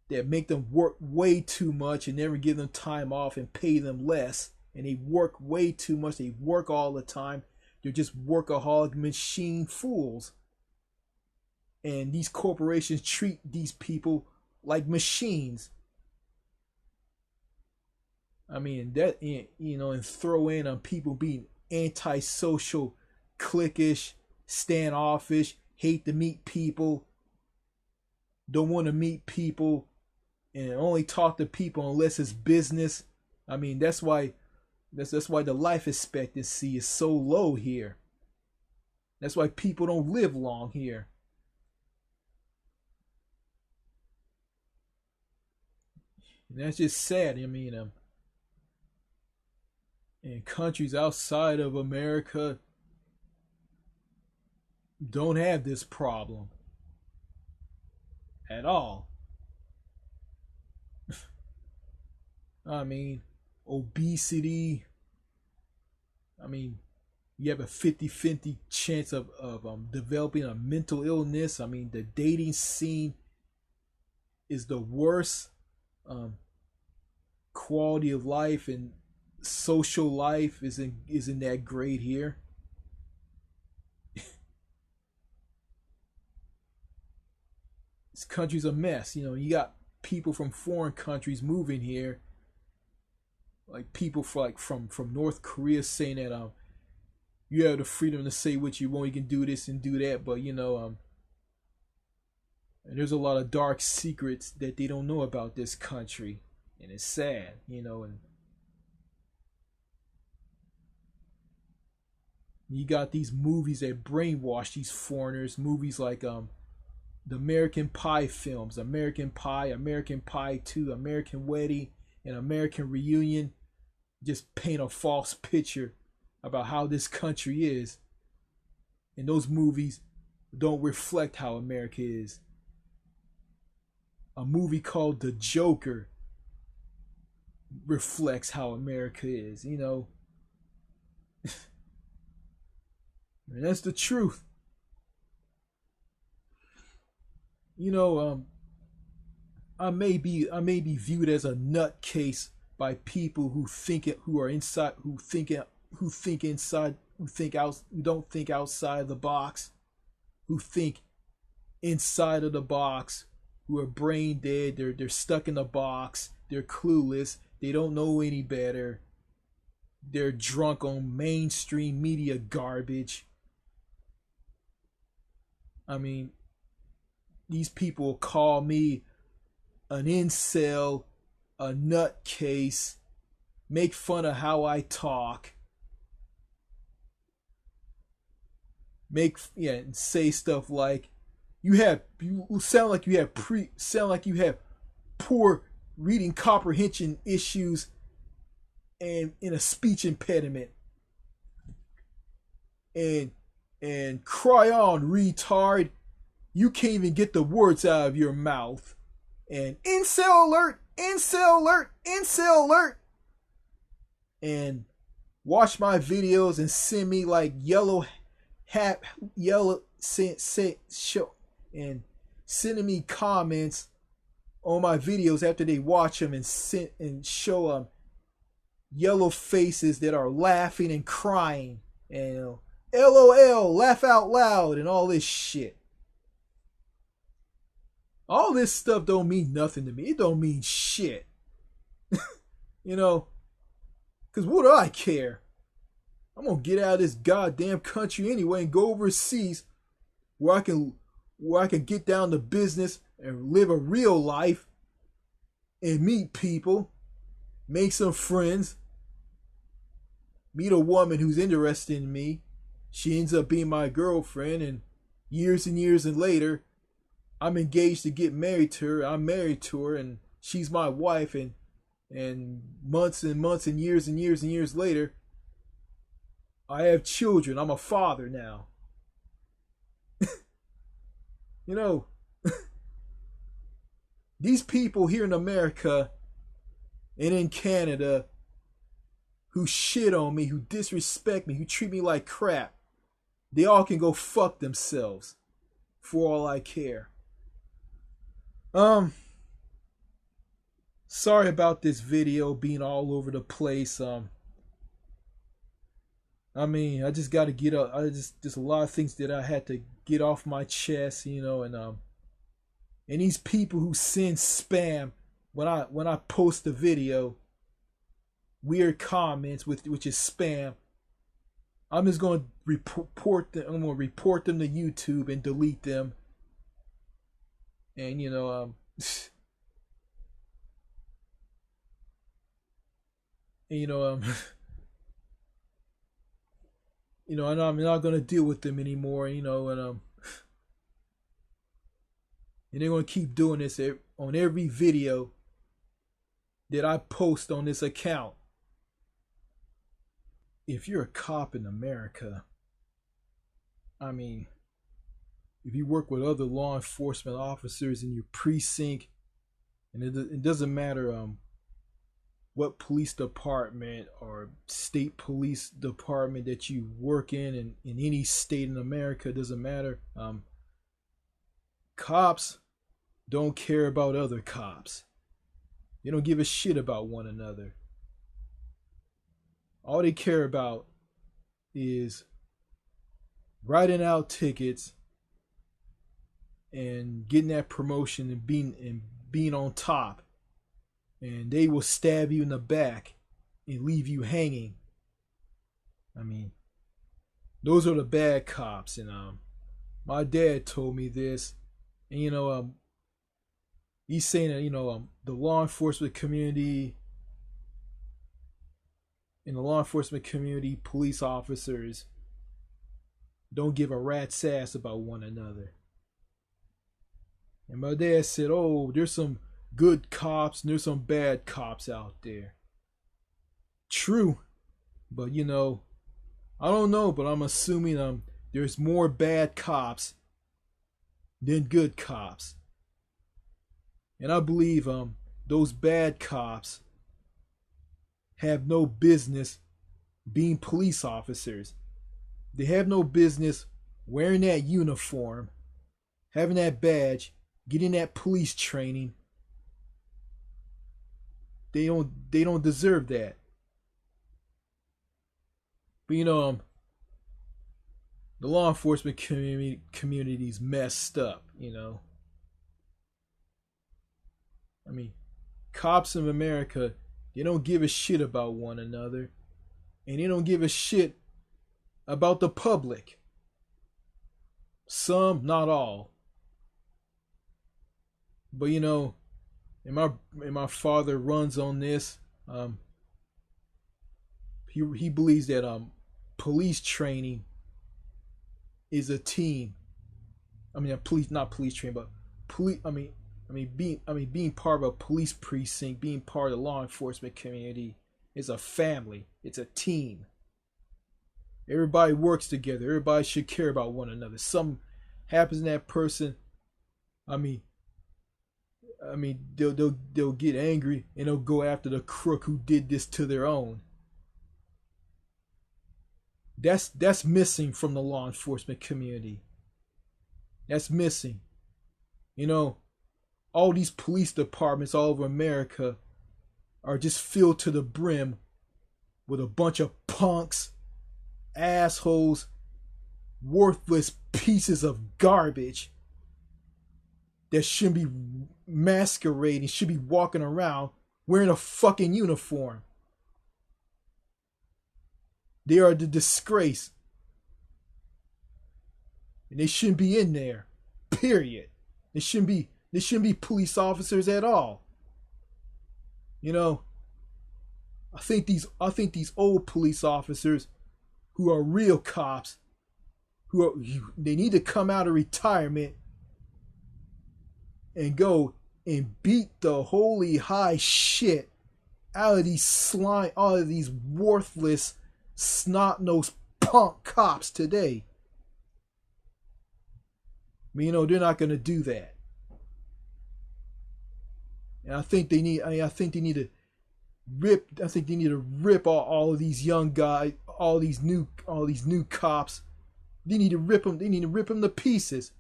that make them work way too much and never give them time off and pay them less. And they work way too much. They work all the time. They're just workaholic machine fools. And these corporations treat these people like machines. I mean, that, you know, and throw in on people being antisocial, cliquish, standoffish, hate to meet people, don't want to meet people, and only talk to people unless it's business. I mean, that's why the life expectancy is so low here. That's why people don't live long here. And that's just sad. I mean, in countries outside of America don't have this problem at all. I mean, obesity. I mean, you have a 50-50 chance of developing a mental illness. I mean, the dating scene is the worst. Quality of life and social life isn't that great here. This country's a mess. You know, you got people from foreign countries moving here, like people from North Korea, saying that you have the freedom to say what you want, you can do this and do that, but you know, and there's a lot of dark secrets that they don't know about this country, and it's sad, you know. And you got these movies that brainwash these foreigners. Movies like the American Pie films, American Pie, American Pie 2, American Wedding, and American Reunion, just paint a false picture about how this country is. And those movies don't reflect how America is. A movie called The Joker reflects how America is, you know. And that's the truth. You know, I may be viewed as a nutcase by people who don't think outside the box, who think inside of the box, who are brain dead. They're stuck in the box. They're clueless. They don't know any better. They're drunk on mainstream media garbage. I mean, these people call me an incel, a nutcase, make fun of how I talk, and say stuff like, you sound like you have poor reading comprehension issues and in a speech impediment, and cry on, retard, you can't even get the words out of your mouth, and incel alert, incel alert, incel alert, and watch my videos and send me like and sending me comments on my videos after they watch them, and show them yellow faces that are laughing and crying, and LOL, laugh out loud, and all this shit. All this stuff don't mean nothing to me. It don't mean shit. You know, because what do I care? I'm gonna get out of this goddamn country anyway and go overseas where I can get down to business and live a real life and meet people, make some friends, meet a woman who's interested in me. She ends up being my girlfriend, and years and later, I'm engaged to get married to her. I'm married to her, and she's my wife. And months and months and years later, I have children. I'm a father now. You know, these people here in America and in Canada who shit on me, who disrespect me, who treat me like crap, they all can go fuck themselves for all I care. Sorry about this video being all over the place. I just got to get up. Just a lot of things that I had to get off my chest, and these people who send spam when I post a video, weird comments which is spam. I'm just going to report them. I'm going to report them to YouTube and delete them. And and I'm not gonna deal with them anymore. And they're gonna keep doing this on every video that I post on this account. If you're a cop in America, if you work with other law enforcement officers in your precinct, and it doesn't matter what police department or state police department that you work in any state in America, it doesn't matter. Cops don't care about other cops. They don't give a shit about one another. All they care about is writing out tickets and getting that promotion and being on top. And they will stab you in the back and leave you hanging. Those are the bad cops. And my dad told me this. And he's saying that the law enforcement community, police officers don't give a rat's ass about one another. And my dad said, "Oh, there's some good cops and there's some bad cops out there." True, but I don't know, but I'm assuming there's more bad cops than good cops. And I believe those bad cops have no business being police officers. They have no business wearing that uniform, having that badge, getting that police training. They don't deserve that. But the law enforcement community's messed up, cops in America, they don't give a shit about one another. And they don't give a shit about the public. Some, not all. But and my father runs on this. He believes that police training is a team. Not police training, but being part of a police precinct, being part of the law enforcement community is a family. It's a team. Everybody works together. Everybody should care about one another. Something happens to that person, they'll get angry and they'll go after the crook who did this to their own. That's missing from the law enforcement community. That's missing. All these police departments all over America are just filled to the brim with a bunch of punks, assholes, worthless pieces of garbage that shouldn't be masquerading, should be walking around wearing a fucking uniform. They are the disgrace. And they shouldn't be in there. Period. They shouldn't be police officers at all. You know, I think these old police officers who are real cops, they need to come out of retirement and go and beat the holy high shit out of these worthless snot-nosed punk cops today. But they're not going to do that. And I think they need to rip all of these young guys, all these new cops. They need to rip them to pieces.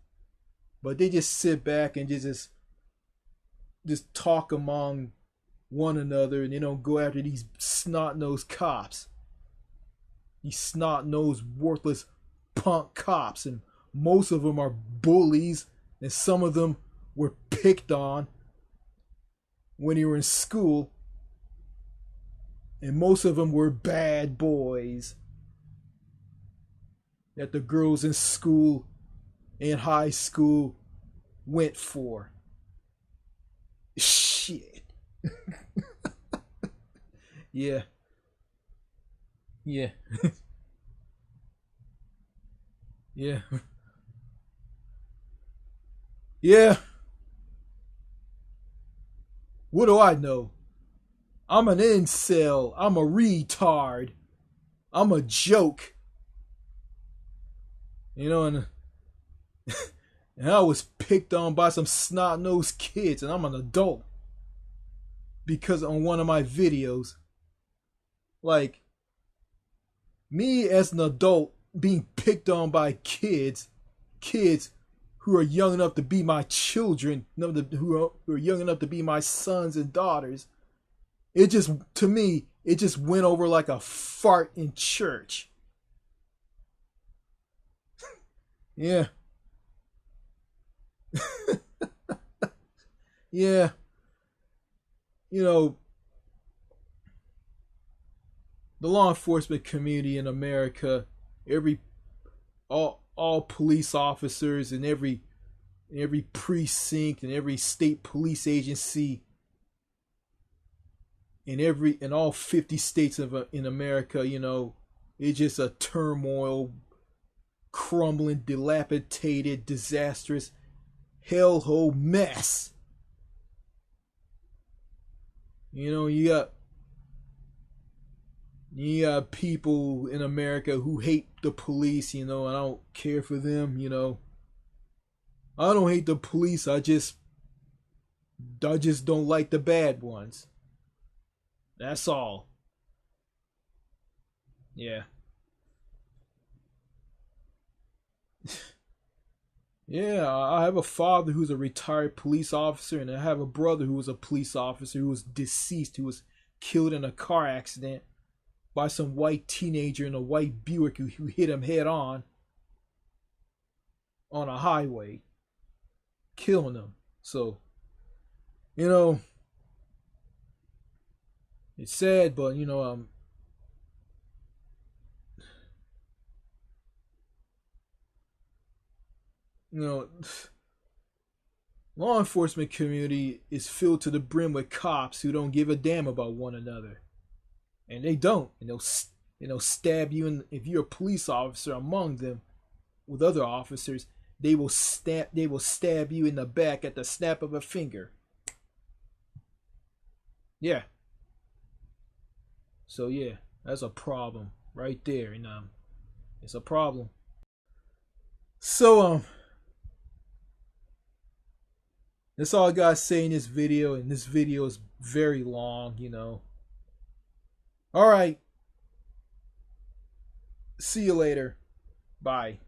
But they just sit back and just talk among one another, and they don't go after these snot-nosed cops. These snot-nosed, worthless punk cops. And most of them are bullies, and some of them were picked on when you were in school. And most of them were bad boys that the girls in school, in high school, went for. Shit. Yeah. Yeah. Yeah. Yeah. What do I know? I'm an incel. I'm a retard. I'm a joke. And and I was picked on by some snot-nosed kids, and I'm an adult because on one of my videos, like, me as an adult being picked on by kids who are young enough to be my children, who are young enough to be my sons and daughters. To me, it just went over like a fart in church. Yeah. Yeah. The law enforcement community in America, all police officers in every precinct and every state police agency in all 50 states in America, it's just a turmoil, crumbling, dilapidated, disastrous hellhole mess. You got people in America who hate the police, and I don't care for them, I don't hate the police, I just don't like the bad ones. That's all. Yeah. Yeah, I have a father who's a retired police officer, and I have a brother who was a police officer who was deceased, who was killed in a car accident by some white teenager in a white Buick who hit him head on a highway, killing him. So, it's sad, but law enforcement community is filled to the brim with cops who don't give a damn about one another, and they don't. And they'll stab you, and if you're a police officer among them with other officers, they will stab you in the back at the snap of a finger. Yeah. So yeah, that's a problem right there, and it's a problem. So that's all I gotta say in this video, and this video is very long, Alright. See you later. Bye.